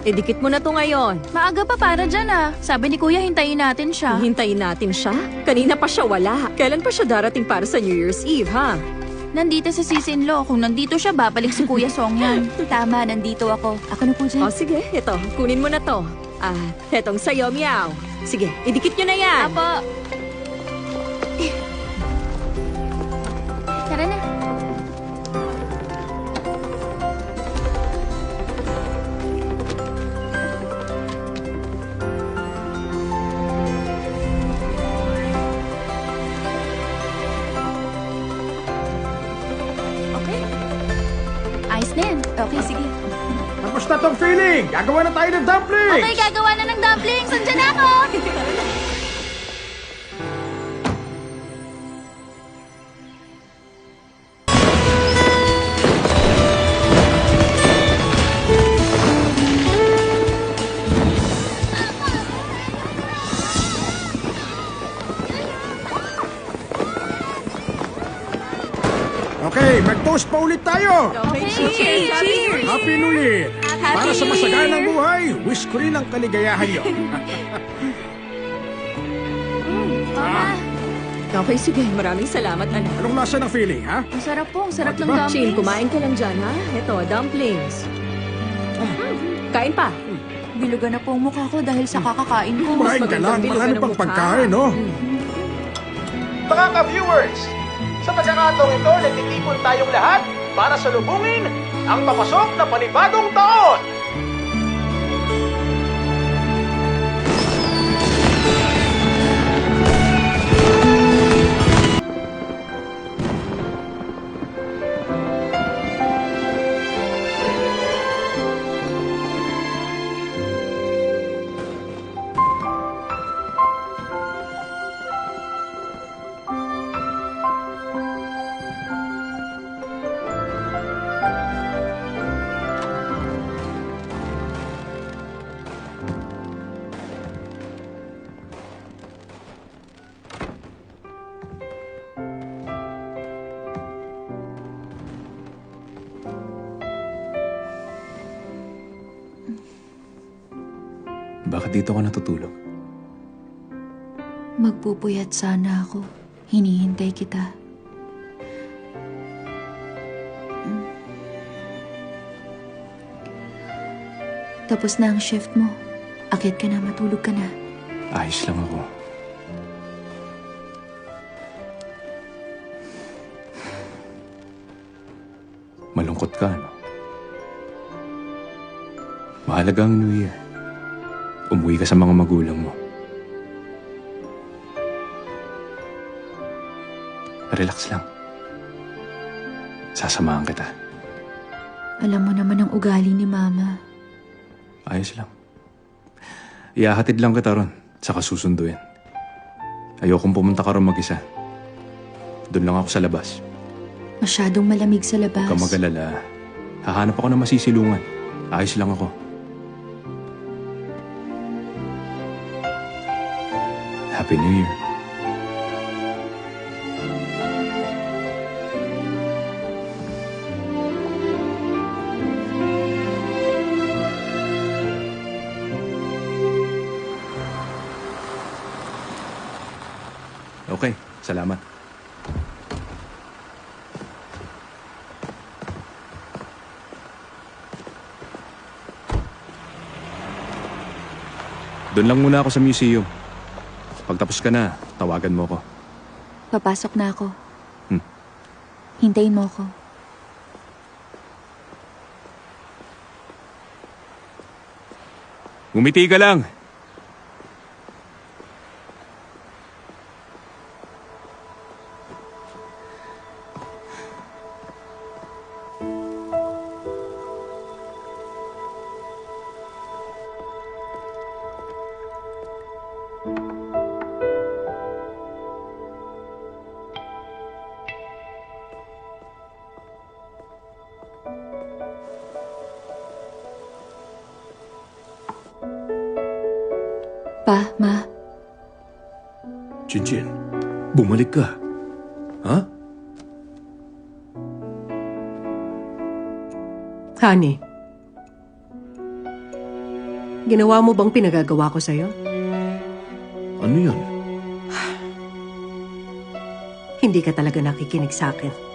Idikit mo na to ngayon. Maaga pa para dyan ah. Sabi ni Kuya, hintayin natin siya. Hintayin natin siya? Kanina pa siya wala. Kailan pa siya darating para sa New Year's Eve, ha? Nandito si sis-in-law. Kung nandito siya, babalik si Kuya Song yan. Tama, nandito ako. Ako na po dyan. O sige, ito. Kunin mo na to. Etong sa'yo, Meow. Sige, idikit nyo na yan. Apo. Tara na. Okay. Ayos na yan. Okay, sige. Tapos na tong feeling! Gagawa na tayo ng dumplings! Okay, gagawa na ng dumplings. Andiyan na ako. Okay, mag-toast pa ulit tayo! Okay, cheers! Cheers! Happy New Year! Para sa masaganang buhay, wish ko rin ang kaligayahan nyo. Okay, sige. Maraming salamat, anak. Anong lasa ng feeling, ha? Ang sarap po. Ang sarap ng Diba? dumplings. Chin, kumain ka lang dyan, ha? Ito, dumplings. Kain pa. Bilugan na po ang mukha ko dahil sa kakakain ko. Kumain ka magandang lang, bilugan marami ng pang mukha. pagkain, no? Mga ka-viewers, sa pagkakataong ito, nagtitipon tayong lahat para salubungin ang papasok na panibagong taon. Bakit dito ka natutulog? Magpupuyat sana ako. Hinihintay kita. Tapos na ang shift mo. Akit ka na, matulog ka na. Ayos lang ako. Malungkot ka, no? Mahalaga ang New Year. Umuwi ka sa mga magulang mo. Relax lang. Sasamahan kita. Alam mo naman ang ugali ni Mama. Ayos lang. Ihahatid lang kita ron, saka susunduin. Ayokong pumunta ka ron mag-isa. Doon lang ako sa labas. Masyadong malamig sa labas. Huwag kang mag-alala. Hahanap ako ng masisilungan. Ayos lang ako. Happy New Year. Okay, salamat. Doon lang muna ako sa museum. Pagtapos ka na, tawagan mo ako. Papasok na ako. Hmm. Hintayin mo ako. Ngumiti ka lang. Pa, Ma, Chinchin, bumalik ka. Ha? Honey, ginawa mo bang pinagagawa ko sa'yo? Ano yun? Hindi ka talaga nakikinig sa akin.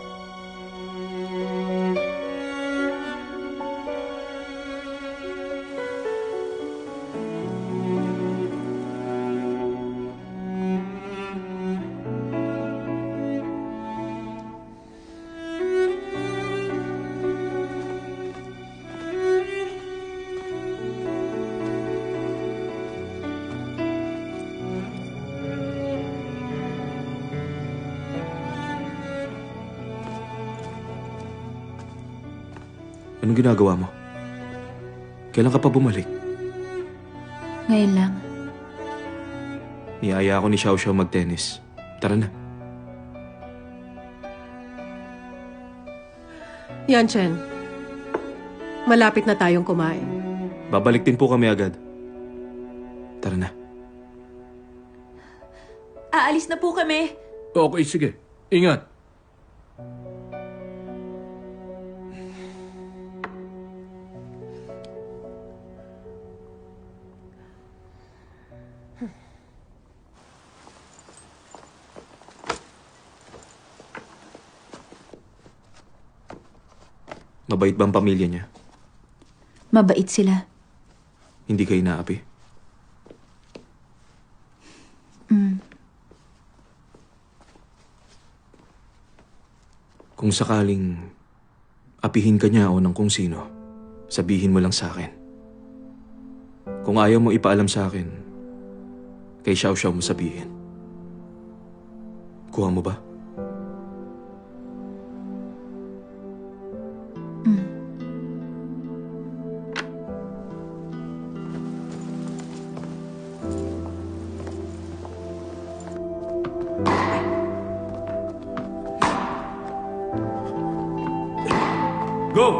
Anong ginagawa mo? Kailan ka pa bumalik? ngayon lang. Niyaya ako ni Xiao Xiao mag-tennis. Tara na. Yan, Chen. Malapit na tayong kumain. Babalik din po kami agad. Tara na. Aalis na po kami. Okay, sige. Ingat. Mabait ba ang pamilya niya? Mabait sila. Hindi kayo inaapi? Kung sakaling apihin ka niya o ng kung sino, sabihin mo lang sa akin. Kung ayaw mo ipaalam sa akin, kay Xiao Xiao mo sabihin. Kuha mo ba? Go!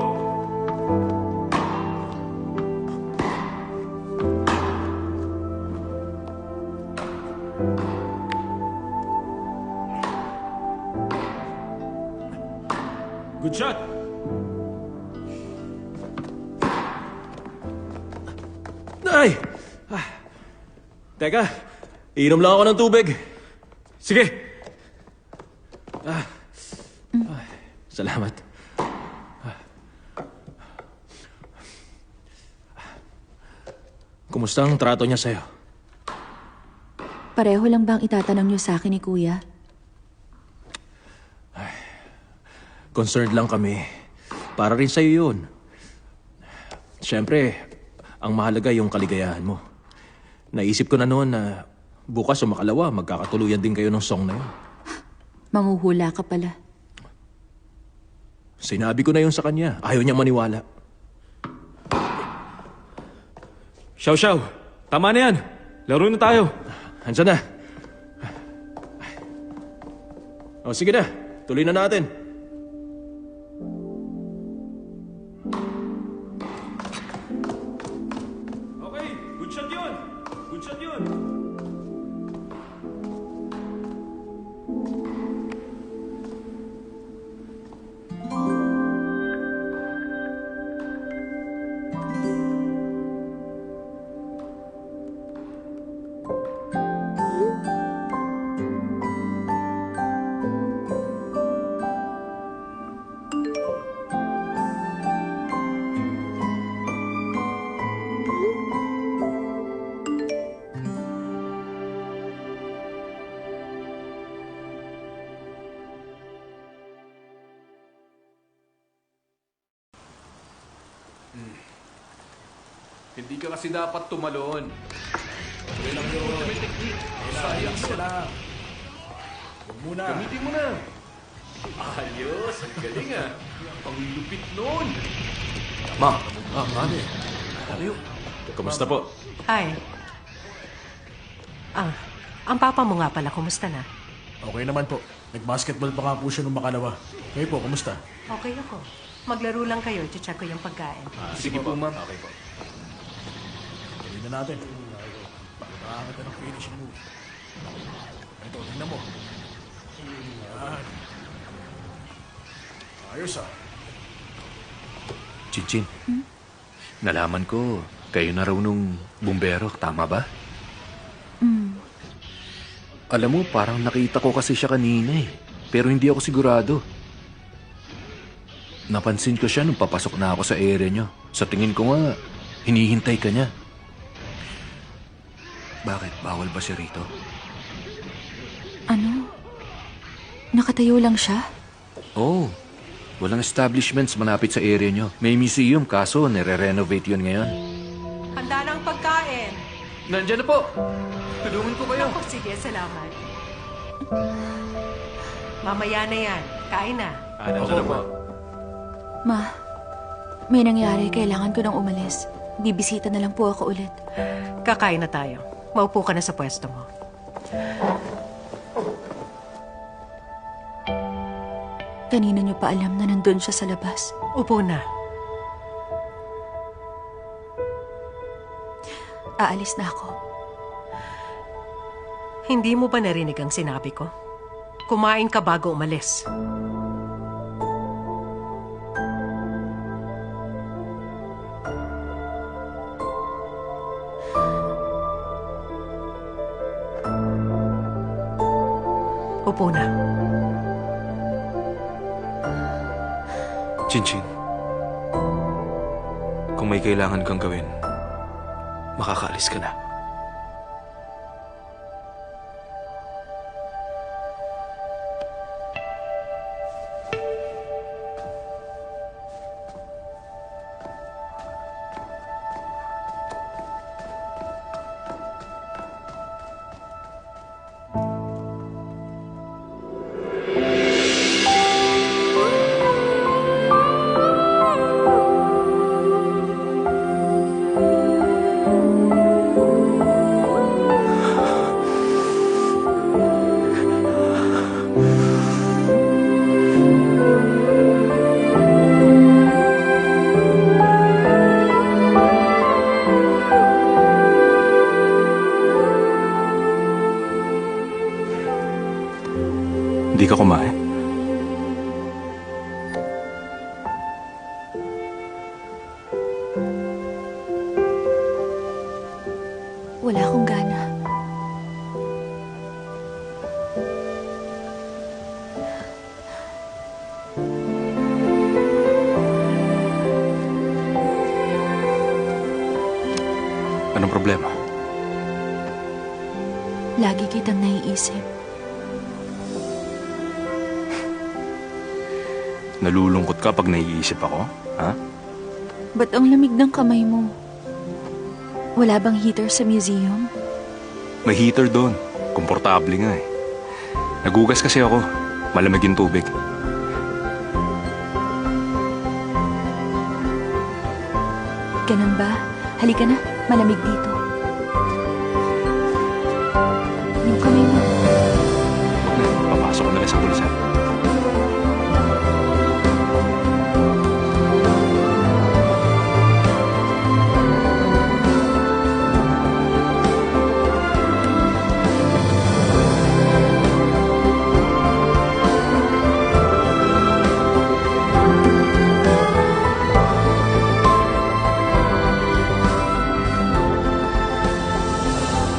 Good shot! Ay! Teka, inom lang ako ng tubig. Sige. Salamat. Kumusta ang trato niya sa'yo? Pareho lang bang itatanong niyo sa akin ni Kuya? Concerned lang kami. Para rin sa'yo yun. Siyempre, ang mahalaga yung kaligayahan mo. Naisip ko na noon na bukas o makalawa, magkakatuluyan din kayo ng song na yun. Manghuhula ka pala. Sinabi ko na yun sa kanya. Ayaw niya maniwala. Xiao Xiao, tama na yan. Laro na tayo. Andyan na. O sige na, tuloy na natin. Okay, good shot yun. Good shot yun. Hindi ka kasi dapat tumalon. Sayang sila. Huwag muna. Gamitin mo na. Ayos, ang galing ah. Ang lupit nun. Ma, Mane. Ano yun? kamusta po? Hi. Ang papa mo nga pala, kumusta na? Okay naman po. Nag-basketball pa nga po siya nung makalawa. Kayo po, kumusta? Okay ako. Maglaro lang kayo, check ko yung pagkain. Sige po, ma'am. Okay po. Tuloy na natin. Nakakaganda ng finishing move. Ito, tingnan mo. Yan. Ayos ah. Chinchin, nalaman ko, kayo na raw nung bumbero, tama ba? Alam mo, parang nakita ko kasi siya kanina eh. Pero hindi ako sigurado. Napansin ko siya nung papasok na ako sa area niyo. Sa tingin ko nga, hinihintay ka niya. Bakit? Bawal ba siya rito? Ano? Nakatayo lang siya? Oo. Walang establishments malapit sa area niyo. May museum, kaso nire-renovate yun ngayon. Handa na ang pagkain. Nandiyan na po! Tulungan ko kayo. Ako, sige, salamat. Mamaya na yan. Kain na. Nandiyan na po. Ma, may nangyari. Kailangan ko nang umalis. Bibisita na lang po ako ulit. Kakain na tayo. Maupo ka na sa pwesto mo. Kanina niyo pa alam na nandun siya sa labas. Upo na. Aalis na ako. Hindi mo ba narinig ang sinabi ko? Kumain ka bago umalis. Upo na. Chinchin, kung may kailangan kang gawin, makakaalis ka na. Hindi ka kumain? Wala akong gana. Anong problema? Lagi kitang naiisip. Nalulungkot ka pag naiisip ako? Ha? Ba't ang lamig ng kamay mo? Wala bang heater sa museum? May heater doon. Komportable nga eh. Nagugas kasi ako. Malamig yung tubig. Ganun ba? Halika na, malamig dito. Yung kamay mo. Papasok ko na lang sa pulisan.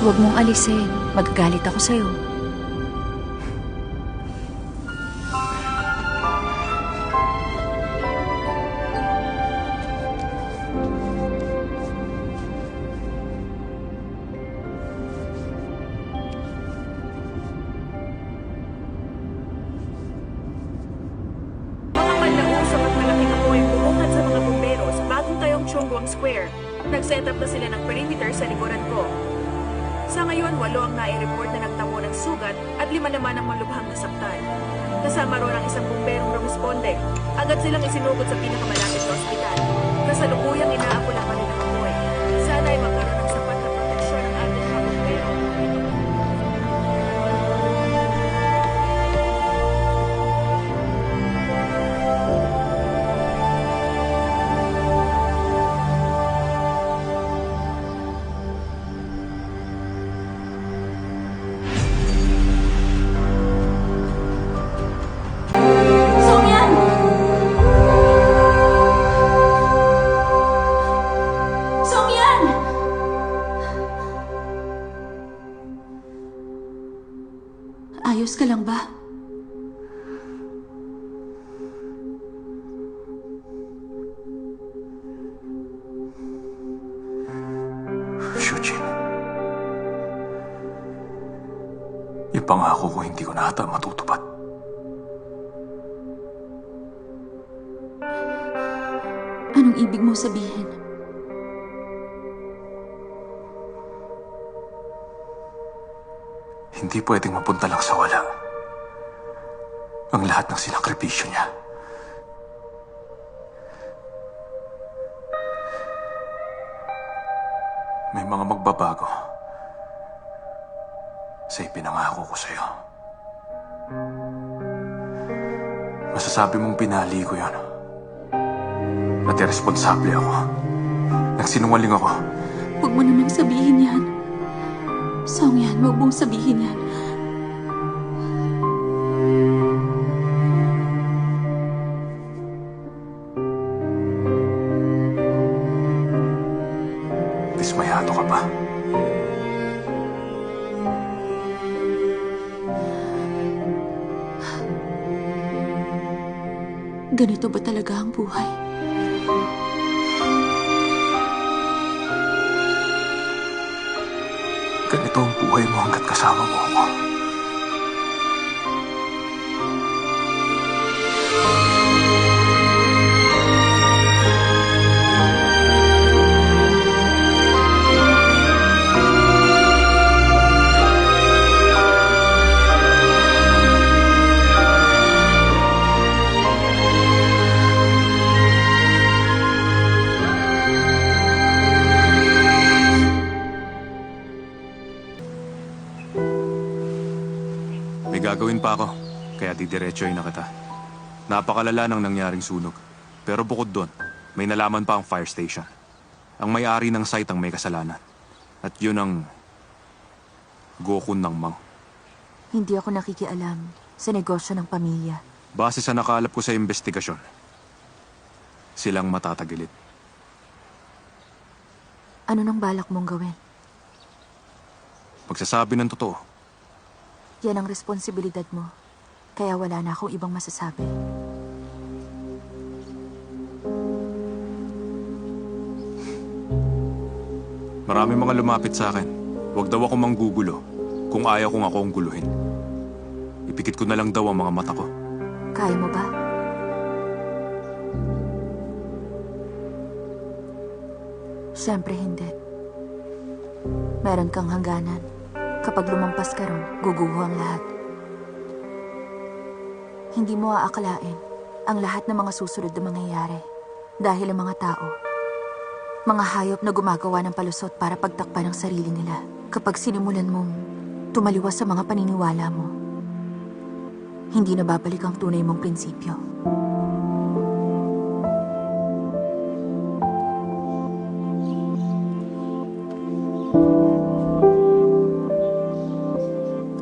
Huwag mong alisin. Magagalit ako sa'yo. Mga panlausap at malaking apoy bumungad sa mga bumbero sa bagong tayong Chongguang Square. Nag-set up na sila ng perimeter sa likuran ko. Sa ngayon, 8 ang nai-report na nagtamo ng sugat at 5 naman ang malubhang nasaktan. Kasama ron ang isang bumberong rumisponde. Agad silang isinugod sa pinakamalapit na ospital. Kasalukuyang inaapula pa rin ang apoy. Sana ay magkaroon ng sapat na proteksyon ang ating mga bumbero. Yung pangako ko hindi ko na ata matutupad. Anong ibig mo sabihin? Hindi pwedeng mapunta lang sa wala ang lahat ng sinakripisyo niya. May mga magbabago sa ipinangako ko sa'yo. Masasabi mong pinali ko yun. At irresponsable ako. Nagsinungaling ako. Huwag mo namang sabihin yan. Song yan, huwag mong sabihin yan. Dismayado ka ba? Ganito ba talaga ang buhay? Ganito ang buhay mo hanggat kasama mo ako. May gagawin pa ako, kaya didiretsoy na kita. Napakalala ng nangyaring sunog. Pero bukod doon, may nalaman pa ang fire station. Ang may-ari ng site ang may kasalanan. At yun ang Gokun ng Mang. Hindi ako nakikialam sa negosyo ng pamilya. Base sa nakalap ko sa investigasyon, silang matatagilid. Ano nang balak mong gawin? Magsasabi ng totoo. Yan ang responsibilidad mo. Kaya wala na akong ibang masasabi. Marami mga lumapit sa akin. Huwag daw ako manggugulo kung ayaw kong ako ang guluhin. Ipikit ko na lang daw ang mga mata ko. Kaya mo ba? Siyempre hindi. Meron kang hangganan. Kapag lumampas ka ron, guguho ang lahat. Hindi mo aakalain ang lahat ng mga susunod na mangyayari. Dahil ang mga tao, mga hayop na gumagawa ng palusot para pagtakpan ang sarili nila. Kapag sinimulan mong tumaliwas sa mga paniniwala mo, hindi na babalik ang tunay mong prinsipyo.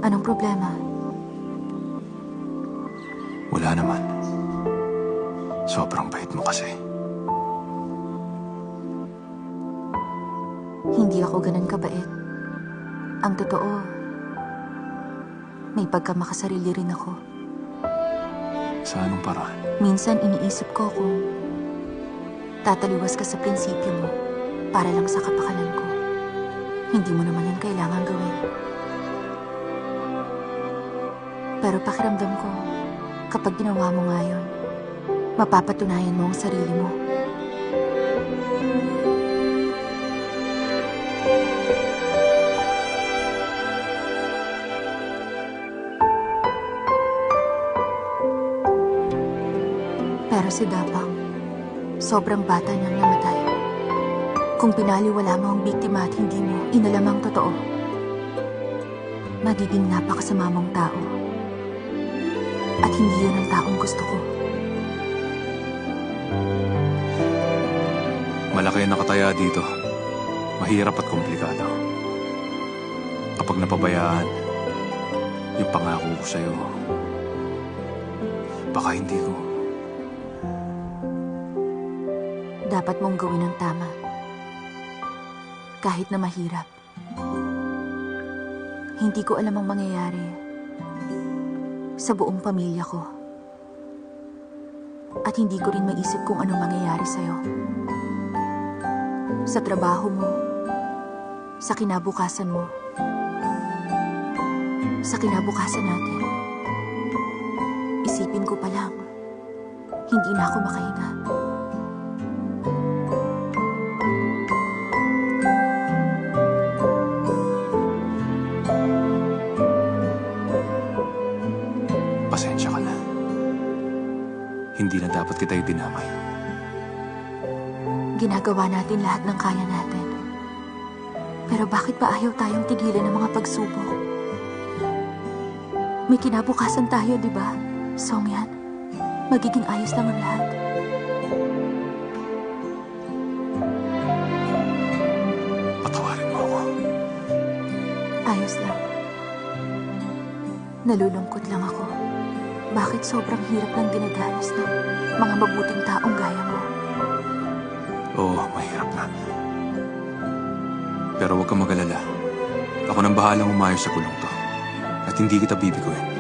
Anong problema? Wala naman. Sobrang bait mo kasi. Hindi ako ganun kabait. Ang totoo, may pagkamakasarili rin ako. Sa anong paraan? Minsan iniisip ko kung tataliwas ka sa prinsipyo mo para lang sa kapakanan ko. Hindi mo naman yan kailangan gawin. Pero pakiramdam ko, kapag ginawa mo nga yun, mapapatunayan mo ang sarili mo. Pero si Dapang, sobrang bata niyang namatay. Kung pinaliwala mo ang biktima at hindi mo inalam ang totoo, magiging napakasama mong tao. At hindi yun ang taong gusto ko. Malaki ang nakataya dito. Mahirap at komplikado. Kapag napabayaan, yung pangako ko sa'yo, baka hindi ko. Dapat mong gawin ang tama. Kahit na mahirap. Hindi ko alam ang mangyayari sa buong pamilya ko. At hindi ko rin maisip kung anong mangyayari sa'yo. Sa trabaho mo, sa kinabukasan mo. sa kinabukasan natin. Isipin ko pa lang, hindi na ako makahinga. Pasensya ka na. Hindi na dapat kita idinamay. Ginagawa natin lahat ng kaya natin. Pero bakit ba ayaw tayong tigilan ng mga pagsubok? May kinabukasan tayo, di ba? Songyan, magiging ayos lang ang lahat. Patawarin mo ako. Ayos lang. Nalulungkot lang ako. Bakit sobrang hirap ng dinadanas ng mga mabuting taong gaya mo? Oo, mahirap na. Pero huwag kang mag-alala. Ako nang bahalang umayos sa kulong to. At hindi kita bibiguin.